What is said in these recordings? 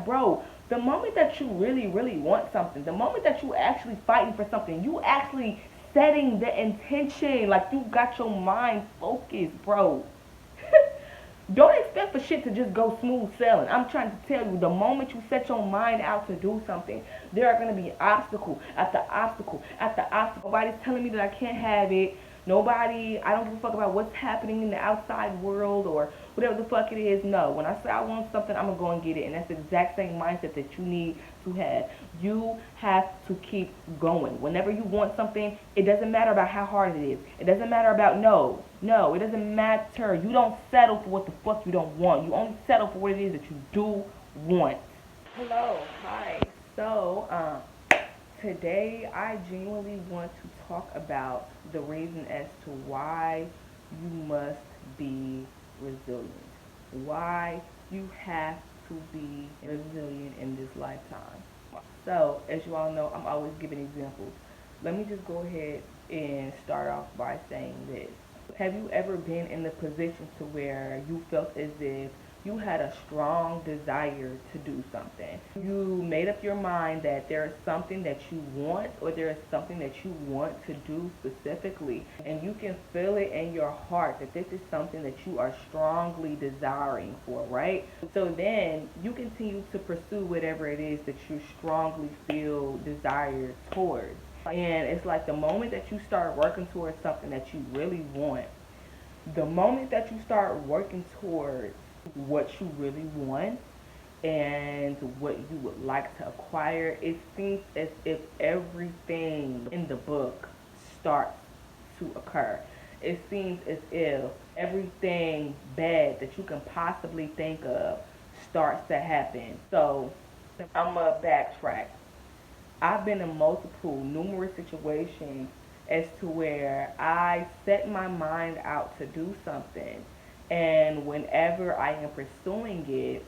bro, the moment that you really, really want something, the moment that you actually fighting for something, you actually setting the intention, like you got your mind focused, bro. Don't expect for shit to just go smooth sailing. I'm trying to tell you, the moment you set your mind out to do something, there are going to be obstacle after obstacle after obstacle. Nobody's telling me that I can't have it. Nobody, I don't give a fuck about what's happening in the outside world or whatever the fuck it is. No, when I say I want something, I'm going to go and get it. And that's the exact same mindset that you need to have. You have to keep going. Whenever you want something, it doesn't matter about how hard it is. It doesn't matter about no. No, it doesn't matter. You don't settle for what the fuck you don't want. You only settle for what it is that you do want. Hello, hi. So, today I genuinely want to talk about the reason as to why you must be resilient. Why you have to be resilient in this lifetime. So, as you all know, I'm always giving examples. Let me just go ahead and start off by saying this. Have you ever been in the position to where you felt as if you had a strong desire to do something? You made up your mind that there is something that you want, or there is something that you want to do specifically, and you can feel it in your heart that this is something that you are strongly desiring for, right? So then you continue to pursue whatever it is that you strongly feel desire towards. And it's like the moment that you start working towards something that you really want, the moment that you start working towards what you really want and what you would like to acquire, it seems as if everything in the book starts to occur. It seems as if everything bad that you can possibly think of starts to happen. So I'm going to backtrack. I've been in numerous situations as to where I set my mind out to do something, and whenever I am pursuing it,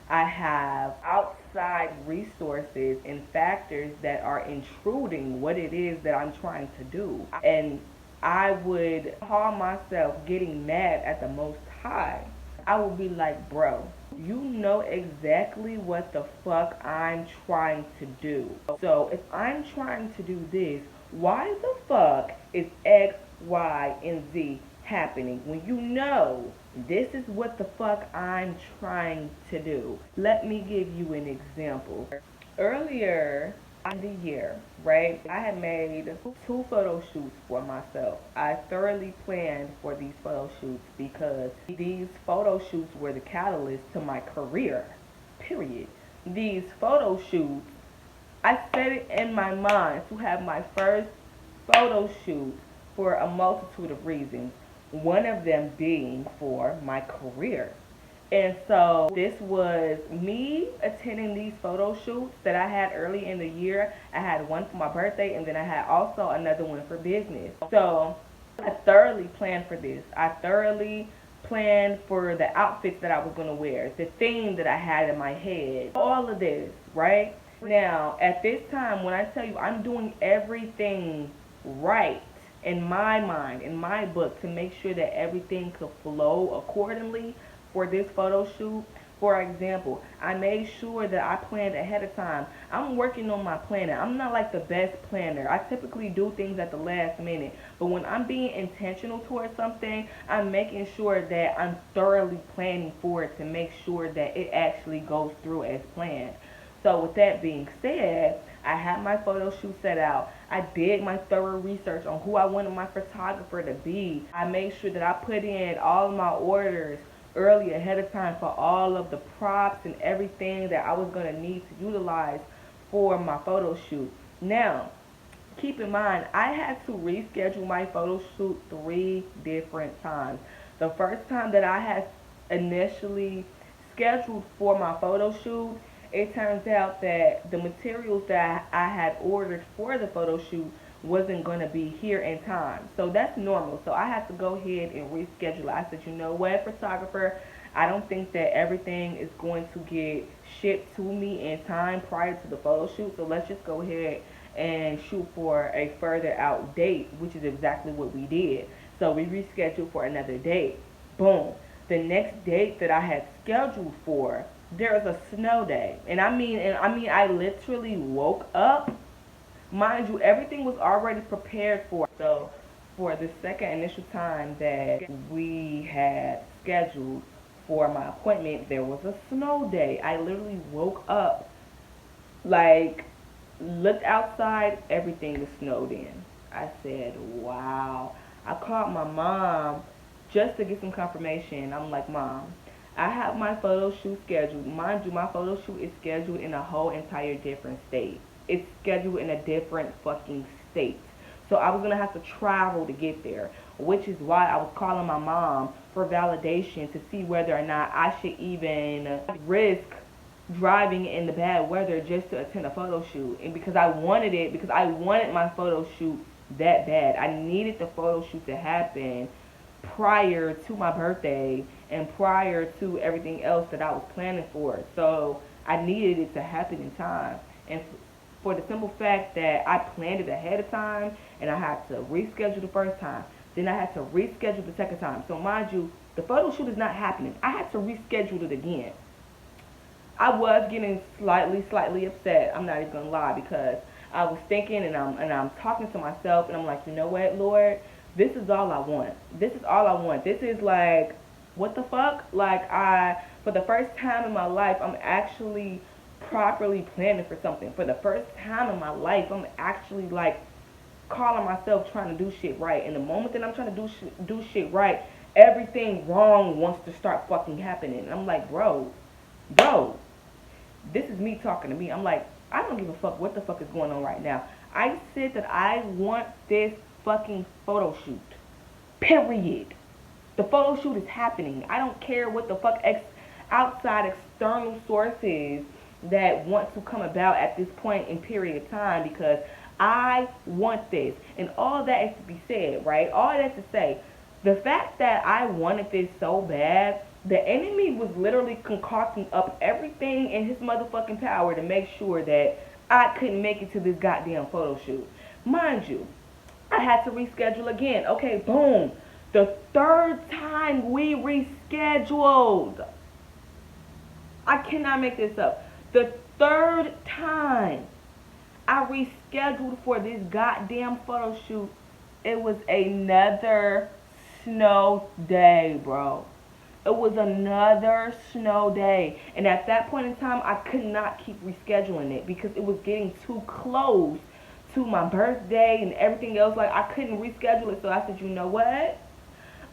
I have outside resources and factors that are intruding what it is that I'm trying to do. And I would call myself getting mad at the Most High. I would be like, bro, you know exactly what the fuck I'm trying to do. So if I'm trying to do this, why the fuck is X, Y, and Z happening when you know this is what the fuck I'm trying to do? Let me give you an example. Earlier in the year, right, I had made 2 photo shoots for myself. I thoroughly planned for these photo shoots because these photo shoots were the catalyst to my career, period. These photo shoots, I set it in my mind to have my first photo shoot for a multitude of reasons, one of them being for my career. And so this was me attending these photo shoots that I had early in the year. I had one for my birthday, and then I had also another one for business. So I thoroughly planned for this. I thoroughly planned for the outfits that I was going to wear, the theme that I had in my head, all of this, right? Now, at this time, when I tell you I'm doing everything right in my mind, in my book, to make sure that everything could flow accordingly for this photo shoot. For example, I made sure that I planned ahead of time. I'm working on my planning. I'm not like the best planner. I typically do things at the last minute. But when I'm being intentional towards something, I'm making sure that I'm thoroughly planning for it to make sure that it actually goes through as planned. So with that being said, I had my photo shoot set out. I did my thorough research on who I wanted my photographer to be. I made sure that I put in all of my orders early ahead of time for all of the props and everything that I was going to need to utilize for my photo shoot. Now, keep in mind, I had to reschedule my photo shoot 3 different times. The first time that I had initially scheduled for my photo shoot, it turns out that the materials that I had ordered for the photo shoot wasn't going to be here in time. So that's normal. So I had to go ahead and reschedule. I said, you know what, photographer, I don't think that everything is going to get shipped to me in time prior to the photo shoot. So let's just go ahead and shoot for a further out date, which is exactly what we did. So we rescheduled for another date. Boom. The next date that I had scheduled for there was a snow day. And I literally woke up. Mind you, everything was already prepared for. So, for the second initial time that we had scheduled for my appointment, there was a snow day. I literally woke up, like, looked outside, everything was snowed in. I said, wow. I called my mom just to get some confirmation. I'm like, Mom, I have my photo shoot scheduled. Mind you, my photo shoot is scheduled in a whole entire different state. It's scheduled in a different fucking state. So I was going to have to travel to get there, which is why I was calling my mom for validation to see whether or not I should even risk driving in the bad weather just to attend a photo shoot. And because I wanted it, because I wanted my photo shoot that bad. I needed the photo shoot to happen prior to my birthday and prior to everything else that I was planning for. So I needed it to happen in time. And for the simple fact that I planned it ahead of time and I had to reschedule the first time, then I had to reschedule the second time. So mind you, the photo shoot is not happening. I had to reschedule it again. I was getting slightly upset. I'm not even gonna lie, because I was thinking and I'm talking to myself and I'm like, you know what, Lord, this is all I want. This is all I want. This is like, what the fuck? Like, for the first time in my life, I'm actually properly planning for something. For the first time in my life, I'm actually like calling myself trying to do shit right. And the moment that I'm trying to do shit right, everything wrong wants to start fucking happening. And I'm like, bro, this is me talking to me. I'm like, I don't give a fuck what the fuck is going on right now. I said that I want this fucking photo shoot. Period. The photo shoot is happening. I don't care what the fuck outside external sources that want to come about at this point in period of time, because I want this. And all that is to be said, right? All that to say, the fact that I wanted this so bad, the enemy was literally concocting up everything in his motherfucking power to make sure that I couldn't make it to this goddamn photo shoot. Mind you, I had to reschedule again. Okay, boom. The third time we rescheduled. I cannot make this up. The third time I rescheduled for this goddamn photo shoot, it was another snow day, bro. It was another snow day. And at that point in time, I could not keep rescheduling it because it was getting too close to my birthday and everything else. Like, I couldn't reschedule it. So I said, you know what?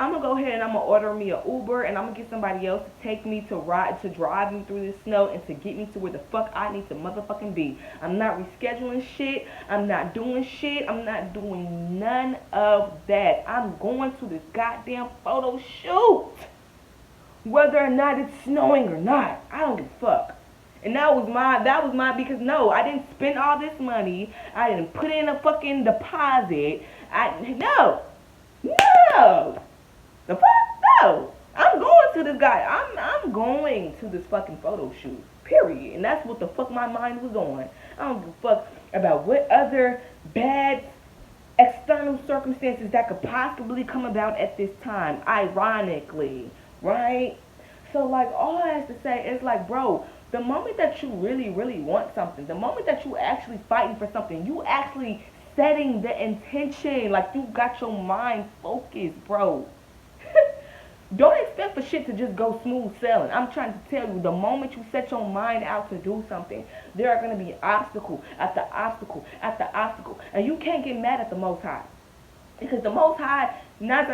I'm going to go ahead and I'm going to order me an Uber, and I'm going to get somebody else to take me to drive me through this snow and to get me to where the fuck I need to motherfucking be. I'm not rescheduling shit. I'm not doing shit. I'm not doing none of that. I'm going to this goddamn photo shoot, whether or not it's snowing or not. I don't give a fuck. And that was my, because no, I didn't spend all this money. I didn't put in a fucking deposit. No. The fuck? No. I'm going to this guy. I'm going to this fucking photo shoot. Period. And that's what the fuck my mind was on. I don't give a fuck about what other bad external circumstances that could possibly come about at this time. Ironically. Right? So, like, all I have to say is, like, bro, the moment that you really, really want something, the moment that you actually fighting for something, you actually setting the intention, like, you got your mind focused, bro. Don't expect for shit to just go smooth sailing. I'm trying to tell you, the moment you set your mind out to do something, there are going to be obstacle after obstacle after obstacle. And you can't get mad at the Most High. Because the Most High, 9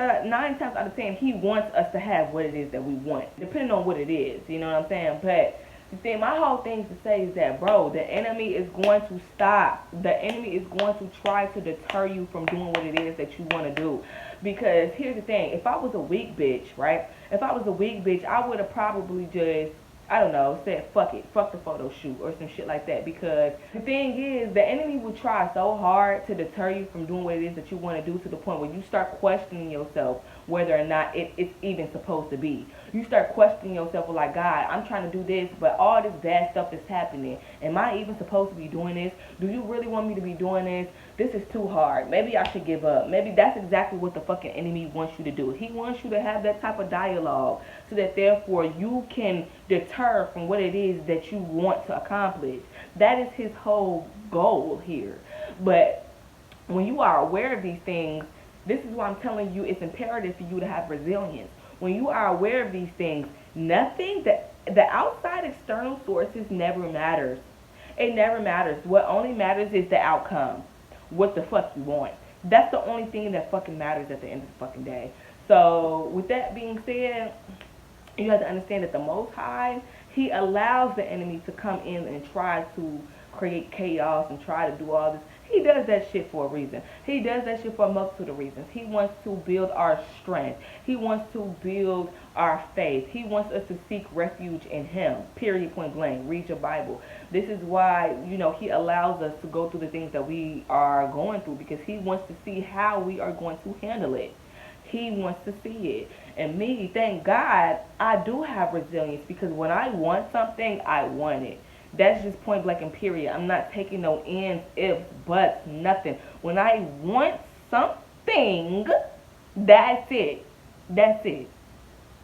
times out of 10, He wants us to have what it is that we want. Depending on what it is, you know what I'm saying? But the thing, my whole thing to say is that, bro, the enemy is going to stop. The enemy is going to try to deter you from doing what it is that you want to do. Because here's the thing, if I was a weak bitch, right? If I was a weak bitch, I would have probably just, I don't know, said fuck it, fuck the photo shoot or some shit like that. Because the thing is, the enemy will try so hard to deter you from doing what it is that you want to do, to the point where you start questioning yourself whether or not it's even supposed to be. You start questioning yourself like, God, I'm trying to do this, but all this bad stuff is happening. Am I even supposed to be doing this? Do you really want me to be doing this? This is too hard. Maybe I should give up. Maybe that's exactly what the fucking enemy wants you to do. He wants you to have that type of dialogue so that therefore you can deter from what it is that you want to accomplish. That is his whole goal here. But when you are aware of these things, this is why I'm telling you it's imperative for you to have resilience. When you are aware of these things, nothing that the outside external sources never matters. It never matters. What only matters is the outcome. What the fuck you want. That's the only thing that fucking matters at the end of the fucking day. So with that being said, you have to understand that the Most High, he allows the enemy to come in and try to create chaos and try to do all this. He does that shit for a reason. He does that shit for a multitude of reasons. He wants to build our strength. He wants to build our faith. He wants us to seek refuge in him. Period, point blank. Read your Bible. This is why, he allows us to go through the things that we are going through, because he wants to see how we are going to handle it. He wants to see it. And me, thank God, I do have resilience, because when I want something, I want it. That's just point blank and period. I'm not taking no ands, ifs, buts, nothing. When I want something, that's it. That's it.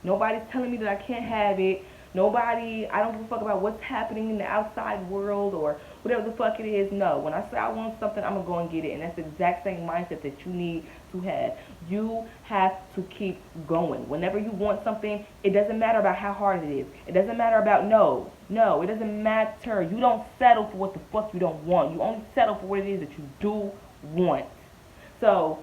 Nobody's telling me that I can't have it. I don't give a fuck about what's happening in the outside world or whatever the fuck it is. No, when I say I want something, I'm going to go and get it. And that's the exact same mindset that you need to have. You have to keep going. Whenever you want something, it doesn't matter about how hard it is. It doesn't matter about no, it doesn't matter. You don't settle for what the fuck you don't want. You only settle for what it is that you do want. So,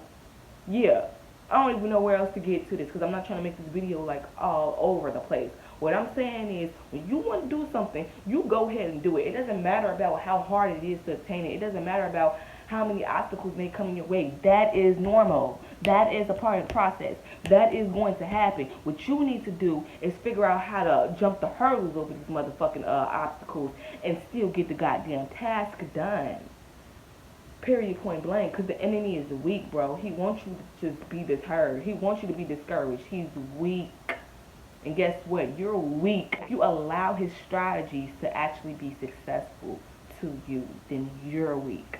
yeah. I don't even know where else to get to this, because I'm not trying to make this video like all over the place. What I'm saying is, when you want to do something, you go ahead and do it. It doesn't matter about how hard it is to obtain it. It doesn't matter about how many obstacles may come in your way. That is normal. That is a part of the process. That is going to happen. What you need to do is figure out how to jump the hurdles over these motherfucking obstacles and still get the goddamn task done. Period, point blank, because the enemy is weak, bro. He wants you to just be deterred. He wants you to be discouraged. He's weak. And guess what? You're weak. If you allow his strategies to actually be successful to you, then you're weak.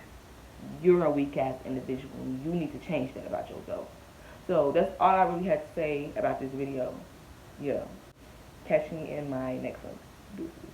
You're a weak-ass individual, and you need to change that about yourself. So that's all I really had to say about this video. Yeah. Catch me in my next one. Deuces.